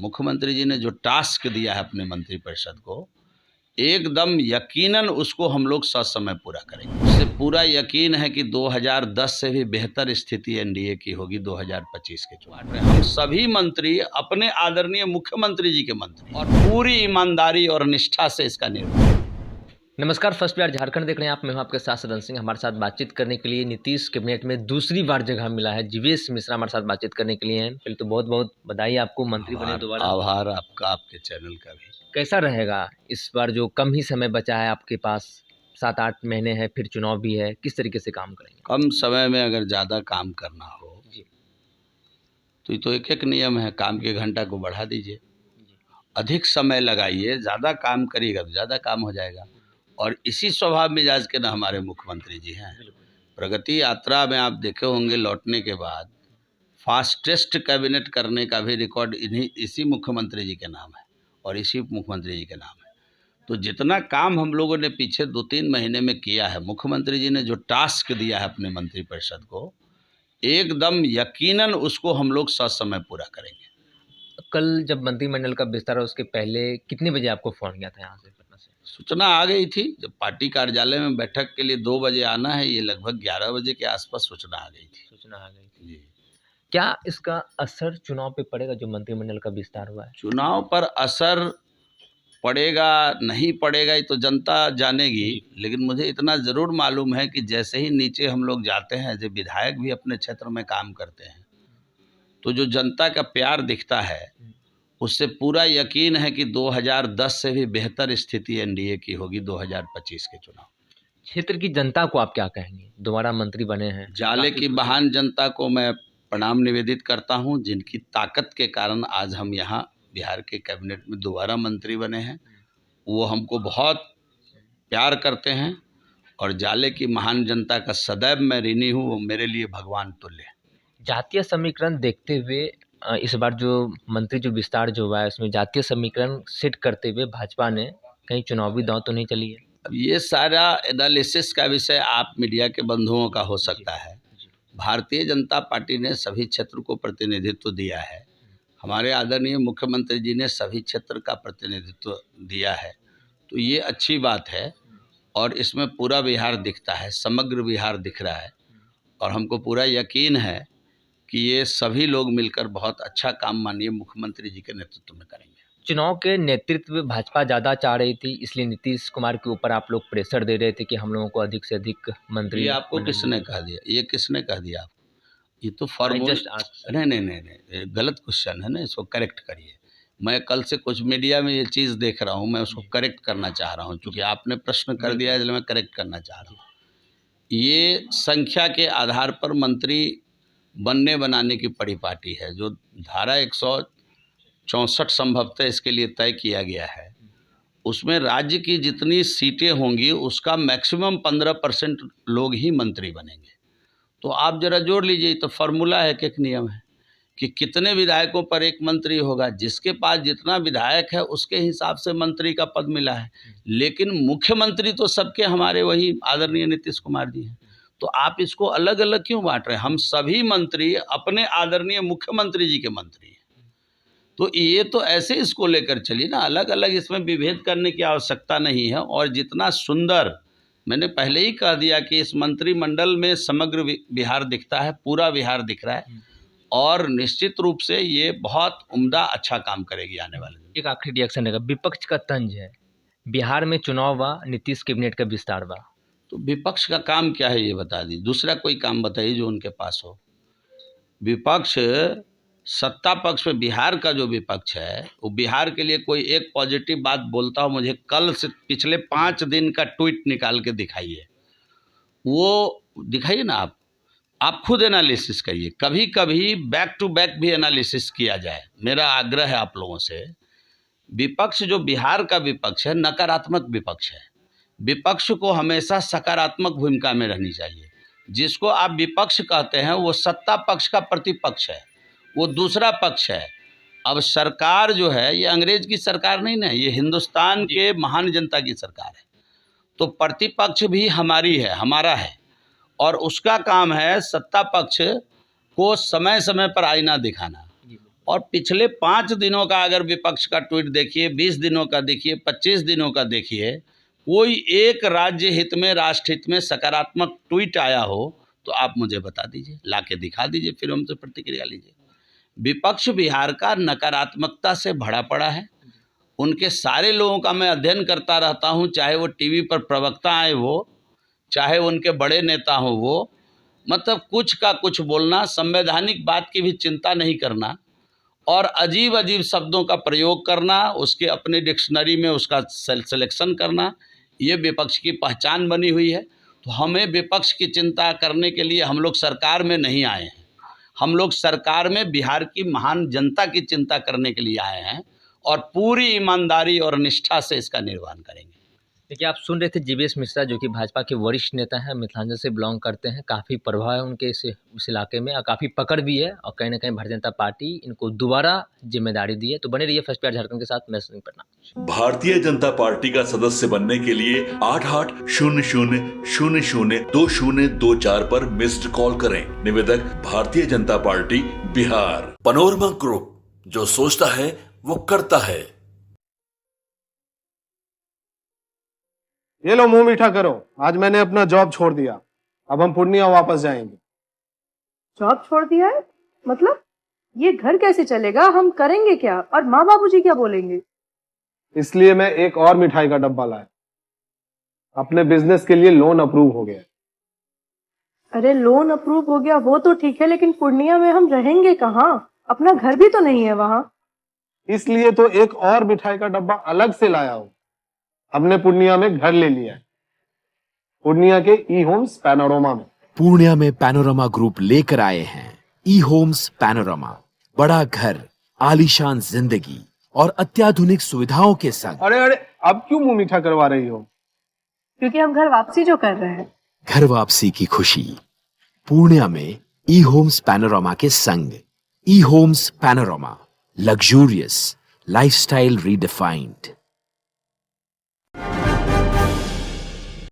मुख्यमंत्री जी ने जो टास्क दिया है अपने मंत्रिपरिषद को, एकदम यकीनन उसको हम लोग ससमय पूरा करेंगे। उससे पूरा यकीन है कि 2010 से भी बेहतर स्थिति एनडीए की होगी 2025 के चुनाव में। हम सभी मंत्री अपने आदरणीय मुख्यमंत्री जी के मंत्री और पूरी ईमानदारी और निष्ठा से इसका निर्वहन। नमस्कार, फर्स्ट बिहार झारखंड देख रहे हैं आप। मैं हूं आपके साथ सदन सिंह। हमारे साथ बातचीत करने के लिए नीतीश कैबिनेट में दूसरी बार जगह मिला है। जीवेश मिश्रा हमारे साथ बातचीत करने के लिए हैं। पहले तो बहुत बहुत बधाई आपको, मंत्री बने दोबारा। आभार आपका, आपके चैनल का भी। कैसा रहेगा इस बार जो कम ही समय बचा है आपके पास, 7-8 महीने है, फिर चुनाव भी है, किस तरीके से काम करेंगे? कम समय में अगर ज़्यादा काम करना हो जी तो ये तो एक नियम है, काम के घंटा को बढ़ा दीजिए, अधिक समय लगाइए, ज़्यादा काम करिएगा तो ज़्यादा काम हो जाएगा। और इसी स्वभाव मिजाज के ना हमारे मुख्यमंत्री जी हैं। प्रगति यात्रा में आप देखे होंगे, लौटने के बाद फास्टेस्ट कैबिनेट करने का भी रिकॉर्ड इसी मुख्यमंत्री जी के नाम है और इसी मुख्यमंत्री जी के नाम है। तो जितना काम हम लोगों ने पिछले 2-3 महीने में किया है, मुख्यमंत्री जी ने जो टास्क दिया है अपने मंत्रिपरिषद को, एकदम यकीनन उसको हम लोग ससमय पूरा करेंगे। कल जब मंत्रिमंडल का विस्तार है उसके पहले कितने बजे आपको फ़ोन किया था यहाँ से, पटना से? सूचना आ गई थी। जब पार्टी कार्यालय में बैठक के लिए 2 बजे आना है, ये लगभग 11 बजे के आसपास सूचना आ गई थी। सूचना आ गई थी। जी। क्या इसका असर चुनाव पे पड़ेगा जो मंत्रिमंडल का विस्तार हुआ है? चुनाव पर असर पड़ेगा नहीं पड़ेगा ये तो जनता जानेगी, लेकिन मुझे इतना ज़रूर मालूम है कि जैसे ही नीचे हम लोग जाते हैं, जो विधायक भी अपने क्षेत्र में काम करते हैं, तो जो जनता का प्यार दिखता है, उससे पूरा यकीन है कि 2010 से भी बेहतर स्थिति एनडीए की होगी 2025 के चुनाव। क्षेत्र की जनता को आप क्या कहेंगे? दोबारा मंत्री बने हैं, जाले की महान जनता को मैं प्रणाम निवेदित करता हूं, जिनकी ताकत के कारण आज हम यहाँ बिहार के कैबिनेट में दोबारा मंत्री बने हैं। वो हमको बहुत प्यार करते हैं और जाले की महान जनता का सदैव मैं ऋणी हूँ। वो मेरे लिए भगवान तुल्य है। जातीय समीकरण देखते हुए इस बार जो मंत्री जो विस्तार जो हुआ है उसमें जातीय समीकरण सेट करते हुए भाजपा ने कहीं चुनावी दांव तो नहीं चली है? अब ये सारा एनालिसिस का विषय आप मीडिया के बंधुओं का हो सकता है। भारतीय जनता पार्टी ने सभी क्षेत्र को प्रतिनिधित्व दिया है। हमारे आदरणीय मुख्यमंत्री जी ने सभी क्षेत्र का प्रतिनिधित्व दिया है, तो ये अच्छी बात है और इसमें पूरा बिहार दिखता है, समग्र बिहार दिख रहा है और हमको पूरा यकीन है कि ये सभी लोग मिलकर बहुत अच्छा काम माननीय मुख्यमंत्री जी के नेतृत्व में करेंगे। चुनाव के नेतृत्व में भाजपा ज़्यादा चाह रही थी, इसलिए नीतीश कुमार के ऊपर आप लोग प्रेशर दे रहे थे कि हम लोगों को अधिक से अधिक मंत्री। ये आपको किसने कह दिया? ये किसने कह दिया आपको? ये तो फॉर्मूला। नहीं, गलत क्वेश्चन है ना, इसको करेक्ट करिए। मैं कल से कुछ मीडिया में ये चीज़ देख रहा हूँ, मैं उसको करेक्ट करना चाह रहा हूँ, क्योंकि आपने प्रश्न कर दिया है इसलिए मैं करेक्ट करना चाह रहा हूँ। ये संख्या के आधार पर मंत्री बनने बनाने की परिपाटी है। जो धारा 164 संभवतः इसके लिए तय किया गया है, उसमें राज्य की जितनी सीटें होंगी उसका मैक्सिमम 15% लोग ही मंत्री बनेंगे। तो आप जरा जोड़ लीजिए, तो फार्मूला है, एक नियम है कि कितने विधायकों पर एक मंत्री होगा। जिसके पास जितना विधायक है उसके हिसाब से मंत्री का पद मिला है, लेकिन मुख्यमंत्री तो सबके हमारे वही आदरणीय नीतीश कुमार जी हैं। तो आप इसको अलग अलग क्यों बांट रहे हैं? हम सभी मंत्री अपने आदरणीय मुख्यमंत्री जी के मंत्री हैं। तो ये तो ऐसे इसको लेकर चलिए ना, अलग अलग इसमें विभेद करने की आवश्यकता नहीं है। और जितना सुंदर, मैंने पहले ही कह दिया कि इस मंत्रिमंडल में समग्र बिहार दिखता है, पूरा बिहार दिख रहा है और निश्चित रूप से ये बहुत उम्दा अच्छा काम करेगी आने वाले दिन। एक आखिरी रिएक्शन रहेगा, विपक्ष का तंज है, बिहार में चुनाव हुआ, नीतीश कैबिनेट का विस्तार हुआ, तो विपक्ष का काम क्या है ये बता दी, दूसरा कोई काम बताइए जो उनके पास हो। विपक्ष सत्ता पक्ष में, बिहार का जो विपक्ष है वो बिहार के लिए कोई एक पॉजिटिव बात बोलता हो, मुझे कल से पिछले 5 दिन का ट्वीट निकाल के दिखाइए। वो दिखाइए ना, आप खुद एनालिसिस करिए। कभी कभी बैक टू बैक भी एनालिसिस किया जाए, मेरा आग्रह है आप लोगों से। विपक्ष जो बिहार का विपक्ष है नकारात्मक विपक्ष है। विपक्ष को हमेशा सकारात्मक भूमिका में रहनी चाहिए। जिसको आप विपक्ष कहते हैं वो सत्ता पक्ष का प्रतिपक्ष है, वो दूसरा पक्ष है। अब सरकार जो है ये अंग्रेज की सरकार नहीं ना, ये हिंदुस्तान के महान जनता की सरकार है। तो प्रतिपक्ष भी हमारी है, हमारा है, और उसका काम है सत्ता पक्ष को समय समय पर आईना दिखाना। और पिछले 5 दिनों का अगर विपक्ष का ट्वीट देखिए, 20 दिनों का देखिए, 25 दिनों का देखिए, कोई एक राज्य हित में, राष्ट्र हित में सकारात्मक ट्वीट आया हो तो आप मुझे बता दीजिए, ला के दिखा दीजिए, फिर हमसे प्रतिक्रिया लीजिए। विपक्ष बिहार का नकारात्मकता से भरा पड़ा है। उनके सारे लोगों का मैं अध्ययन करता रहता हूँ, चाहे वो टीवी पर प्रवक्ता आए वो, चाहे उनके बड़े नेता हों वो, मतलब कुछ का कुछ बोलना, संवैधानिक बात की भी चिंता नहीं करना और अजीब अजीब शब्दों का प्रयोग करना, उसके अपने डिक्शनरी में उसका सिलेक्शन करना, ये विपक्ष की पहचान बनी हुई है। तो हमें विपक्ष की चिंता करने के लिए हम लोग सरकार में नहीं आए हैं, हम लोग सरकार में बिहार की महान जनता की चिंता करने के लिए आए हैं और पूरी ईमानदारी और निष्ठा से इसका निर्वहन करेंगे। देखिए, आप सुन रहे थे जीवीएस मिश्रा, जो कि भाजपा के वरिष्ठ नेता हैं, मिथिलांचल से बिलोंग करते हैं। काफ़ी प्रभाव है उनके इस इलाके में और काफ़ी पकड़ भी है और कहीं ना कहीं भारतीय जनता पार्टी इनको दोबारा जिम्मेदारी दी है। तो बने रहिए फर्स्ट बिहार झारखंड के साथ। मैं सुनील पटना। भारतीय जनता पार्टी का सदस्य बनने के लिए 8800002024 पर मिस्ड कॉल करें। निवेदक Bharatiya Janata party Bihar. Panorama group, जो सोचता है वो करता है। ये लो मुंह मीठा करो, आज मैंने अपना जॉब छोड़ दिया, अब हम पूर्णिया वापस जाएंगे। जॉब छोड़ दिया है? मतलब ये घर कैसे चलेगा? हम करेंगे क्या? और माँ बाबूजी क्या बोलेंगे? इसलिए मैं एक और मिठाई का डब्बा लाया। अपने बिजनेस के लिए लोन अप्रूव हो गया। अरे लोन अप्रूव हो गया वो तो ठीक है, लेकिन पूर्णिया में हम रहेंगे कहाँ? अपना घर भी तो नहीं है वहाँ। इसलिए तो एक और मिठाई का डब्बा अलग से लाया हूँ। हमने पूर्णिया में घर ले लिया है, पूर्णिया के ई होम्स पैनोरमा में। पूर्णिया में पैनोरमा ग्रुप लेकर आए हैं ई होम्स पैनोरमा। बड़ा घर, आलीशान जिंदगी और अत्याधुनिक सुविधाओं के संग। अरे अब क्यों मुंह मीठा करवा रही हो? क्योंकि हम घर वापसी जो कर रहे हैं। घर वापसी की खुशी पूर्णिया में ई होम्स पैनोरमा के संग। ई homes panorama, luxurious lifestyle redefined.